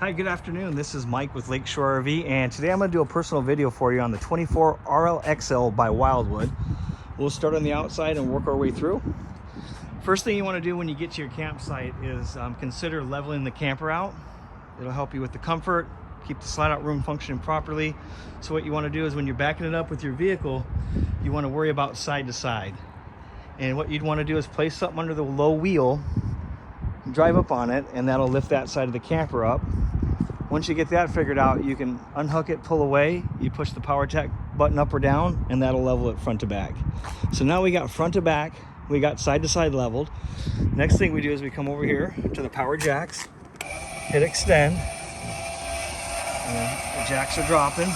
Hi, good afternoon. This is Mike with Lakeshore RV, and today I'm going to do a personal video for you on the 24 RLXL by Wildwood. We'll start on the outside and work our way through. First thing you want to do when you get to your campsite is consider leveling the camper out. It'll help you with the comfort, keep the slide out room functioning properly. So what you want to do is when you're backing it up with your vehicle, you want to worry about side to side. And what you'd want to do is place something under the low wheel, drive up on it, and that'll lift that side of the camper up. Once you get that figured out, you can unhook it, pull away, you push the power jack button up or down, and that'll level it front to back. So now we got front to back, we got side to side leveled. Next thing we do is we come over here to the power jacks, hit extend, and the jacks are dropping.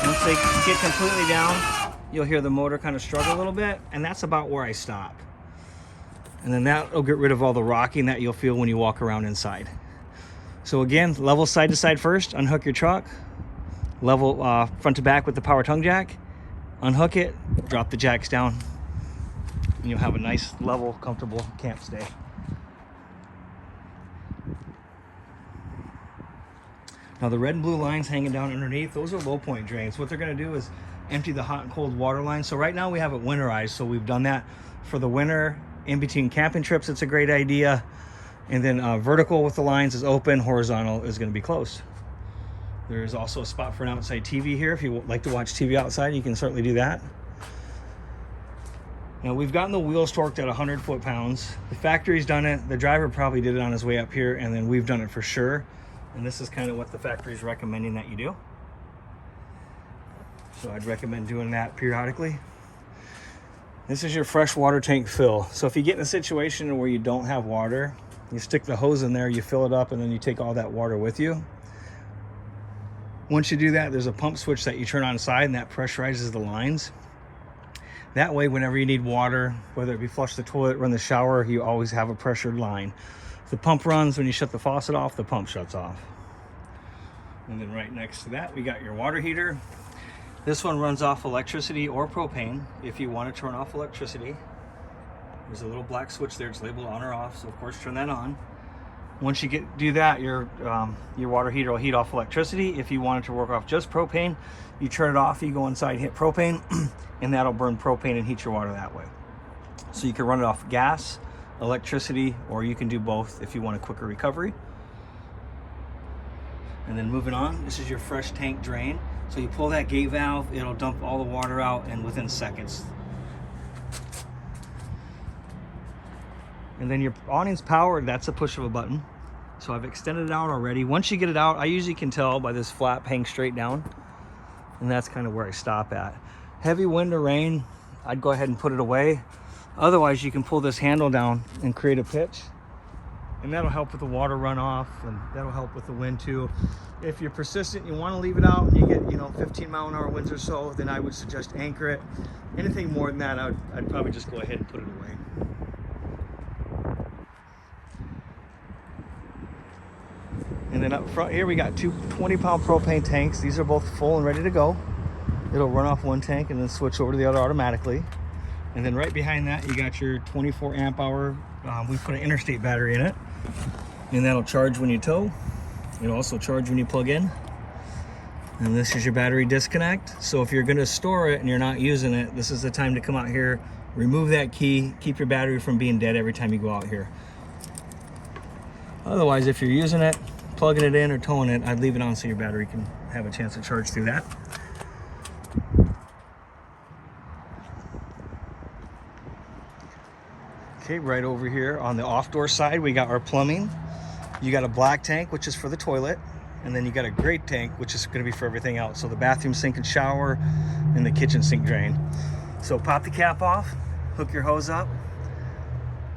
Once they get completely down, you'll hear the motor kind of struggle a little bit, and that's about where I stop. And then that'll get rid of all the rocking that you'll feel when you walk around inside. So again, level side to side first, unhook your truck, level front to back with the power tongue jack, unhook it, drop the jacks down, and you'll have a nice, level, comfortable camp stay. Now the red and blue lines hanging down underneath, those are low point drains. What they're gonna do is empty the hot and cold water line. So right now we have it winterized, so we've done that for the winter. In between camping trips, it's a great idea. And then vertical with the lines is open, horizontal is going to be closed. There's also a spot for an outside TV here. If you like to watch TV outside, you can certainly do that. Now we've gotten the wheels torqued at 100 foot-pounds. The factory's done it. The driver probably did it on his way up here, and then we've done it for sure. And this is kind of what the factory's recommending that you do. So I'd recommend doing that periodically. This is your fresh water tank fill. So if you get in a situation where you don't have water, you stick the hose in there, you fill it up, and then you take all that water with you. Once you do that, there's a pump switch that you turn on side, and that pressurizes the lines. That way, whenever you need water, whether it be flush the toilet, run the shower, you always have a pressured line. If the pump runs, when you shut the faucet off, the pump shuts off. And then right next to that, we got your water heater. This one runs off electricity or propane. If you want to turn off electricity, there's a little black switch there. It's labeled on or off, so of course turn that on. Once you do that, your water heater will heat off electricity. If you want it to work off just propane, you turn it off, you go inside, hit propane, and that'll burn propane and heat your water that way. So you can run it off gas, electricity, or you can do both if you want a quicker recovery. And then moving on, this is your fresh tank drain. So you pull that gate valve, it'll dump all the water out, and within seconds. And then your awning's powered, that's a push of a button. So I've extended it out already. Once you get it out, I usually can tell by this flap hang straight down. And that's kind of where I stop at. Heavy wind or rain, I'd go ahead and put it away. Otherwise, you can pull this handle down and create a pitch. And that'll help with the water runoff, and that'll help with the wind too. If you're persistent, you want to leave it out, and you get 15-mile-an-hour winds or so, then I would suggest anchor it. Anything more than that, I'd probably just go ahead and put it away. And then up front here, we got two 20-pound propane tanks. These are both full and ready to go. It'll run off one tank and then switch over to the other automatically. And then right behind that, you got your 24 amp hour. We put an interstate battery in it, and that'll charge when you tow. It'll also charge when you plug in. And this is your battery disconnect. So if you're gonna store it and you're not using it, this is the time to come out here, remove that key, keep your battery from being dead every time you go out here. Otherwise, if you're using it, plugging it in or towing it, I'd leave it on so your battery can have a chance to charge through that. Okay, right over here on the off-door side, we got our plumbing. You got a black tank, which is for the toilet, and then you got a gray tank, which is going to be for everything else. So the bathroom sink and shower, and the kitchen sink drain. So pop the cap off, hook your hose up.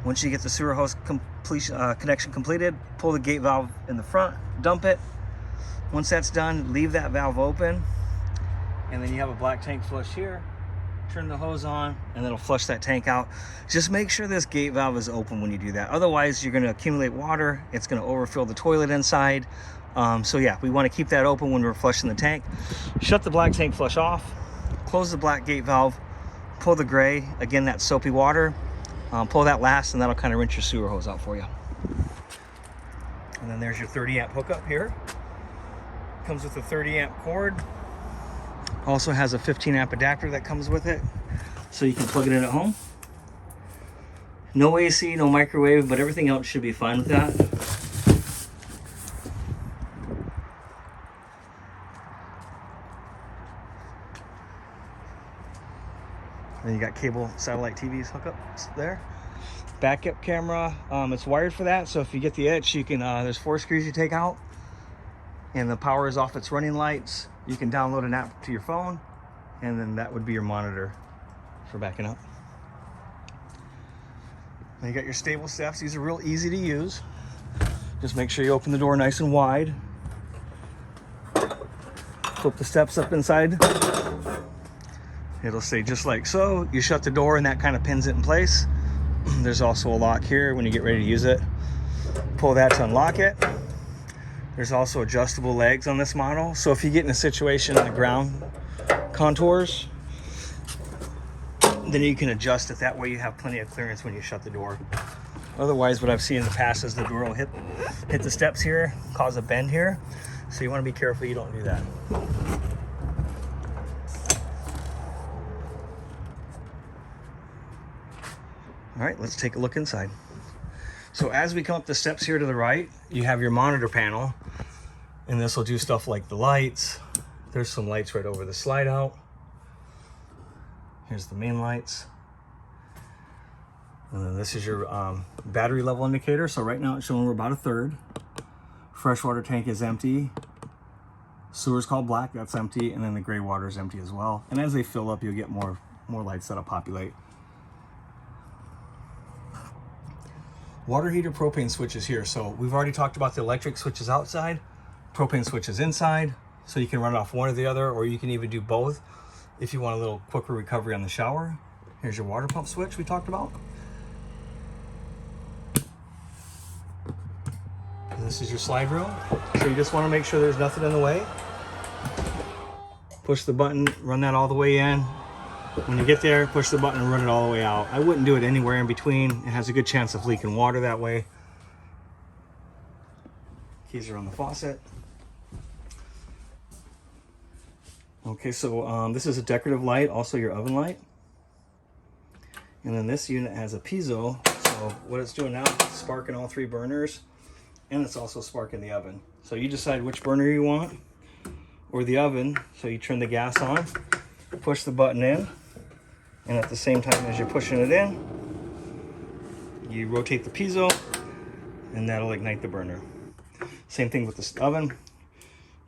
Once you get the sewer hose connection completed, pull the gate valve in the front, dump it. Once that's done, leave that valve open, and then you have a black tank flush here. Turn the hose on, and it'll flush that tank out. Just make sure this gate valve is open when you do that. Otherwise, you're going to accumulate water. It's going to overfill the toilet inside. So yeah, we want to keep that open when we're flushing the tank. Shut the black tank flush off. Close the black gate valve. Pull the gray. Again, that soapy water. Pull that last, and that'll kind of rinse your sewer hose out for you. And then there's your 30 amp hookup here. Comes with a 30 amp cord. Also has a 15 amp adapter that comes with it, so you can plug it in at home. No AC, no microwave, but everything else should be fine with that. Then you got cable satellite TVs hookups there. Backup camera, it's wired for that, so if you get the itch, you can, there's 4 screws you take out, and the power is off its running lights. You can download an app to your phone, and then that would be your monitor for backing up. Then you got your stable steps. These are real easy to use. Just make sure you open the door nice and wide. Flip the steps up inside. It'll say just like so. You shut the door and that kind of pins it in place. There's also a lock here when you get ready to use it. Pull that to unlock it. There's also adjustable legs on this model. So if you get in a situation in the ground contours, then you can adjust it. That way you have plenty of clearance when you shut the door. Otherwise, what I've seen in the past is the door will hit the steps here, cause a bend here. So you want to be careful you don't do that. All right, let's take a look inside. So as we come up the steps here to the right, you have your monitor panel, and this will do stuff like the lights. There's some lights right over the slide out. Here's the main lights. And then this is your battery level indicator. So right now it's showing we're about 1/3. Freshwater tank is empty. Sewer's called black, that's empty. And then the gray water is empty as well. And as they fill up, you'll get more lights that'll populate. Water heater propane switch is here. So we've already talked about the electric switches outside, propane switches inside. So you can run it off one or the other, or you can even do both if you want a little quicker recovery on the shower. Here's your water pump switch we talked about. And this is your slide room. So you just want to make sure there's nothing in the way. Push the button, run that all the way in. When you get there, push the button and run it all the way out. I wouldn't do it anywhere in between. It has a good chance of leaking water that way. Keys are on the faucet. Okay, so this is a decorative light, also your oven light. And then this unit has a piezo, so what it's doing now is sparking all 3 burners, and it's also sparking the oven. So you decide which burner you want, or the oven. So you turn the gas on, push the button in, and at the same time as you're pushing it in, you rotate the piezo, and that'll ignite the burner. Same thing with this oven.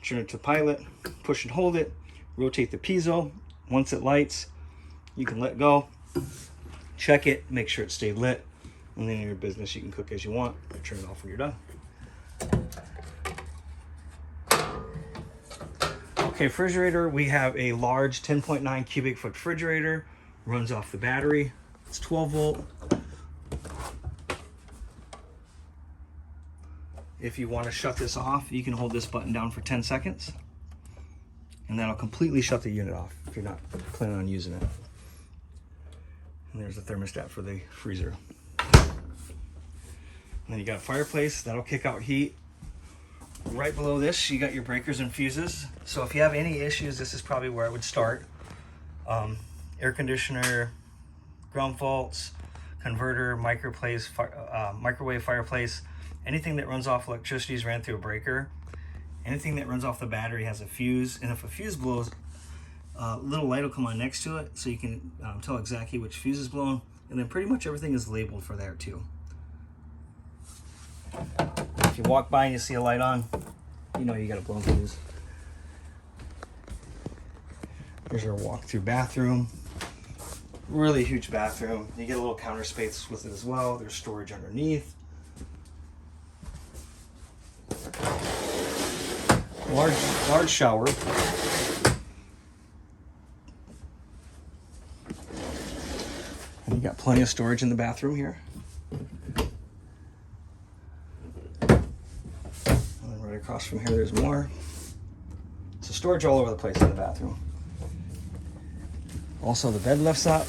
Turn it to pilot, push and hold it, rotate the piezo. Once it lights, you can let go, check it, make sure it stayed lit, and then in your business you can cook as you want. Turn it off when you're done. Okay, refrigerator, we have a large 10.9 cubic foot refrigerator, runs off the battery. It's 12 volt. If you want to shut this off, you can hold this button down for 10 seconds. And that'll completely shut the unit off if you're not planning on using it. And there's the thermostat for the freezer. And then you got a fireplace, that'll kick out heat. Right below this, you got your breakers and fuses. So if you have any issues, this is probably where I would start. Air conditioner, ground faults, converter, microwave, fireplace, anything that runs off electricity is ran through a breaker. Anything that runs off the battery has a fuse, and if a fuse blows, a little light will come on next to it, so you can tell exactly which fuse is blown, and then pretty much everything is labeled for there too. If you walk by and you see a light on, you know you got a blown fuse. Here's our walk-through bathroom. Really huge bathroom. You get a little counter space with it as well. There's storage underneath. Large shower. And you got plenty of storage in the bathroom here. And then right across from here, there's more. So storage all over the place in the bathroom. Also, the bed lifts up.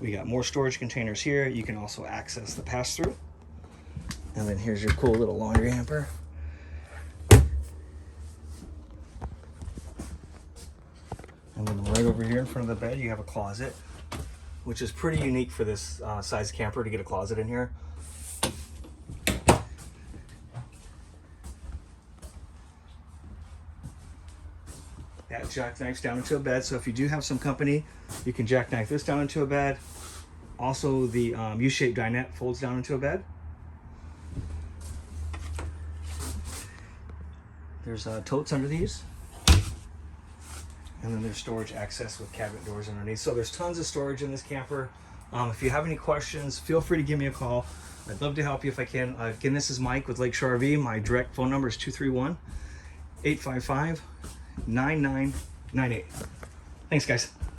We got more storage containers here. You can also access the pass-through. And then here's your cool little laundry hamper. And then right over here in front of the bed, you have a closet, which is pretty unique for this size camper to get a closet in here. That jackknifes down into a bed, so if you do have some company, you can jackknife this down into a bed. Also, the U-shaped dinette folds down into a bed. There's totes under these. And then there's storage access with cabinet doors underneath. So there's tons of storage in this camper. If you have any questions, feel free to give me a call. I'd love to help you if I can. Again, this is Mike with Lakeshore RV. My direct phone number is 231-855-9998. Thanks, guys.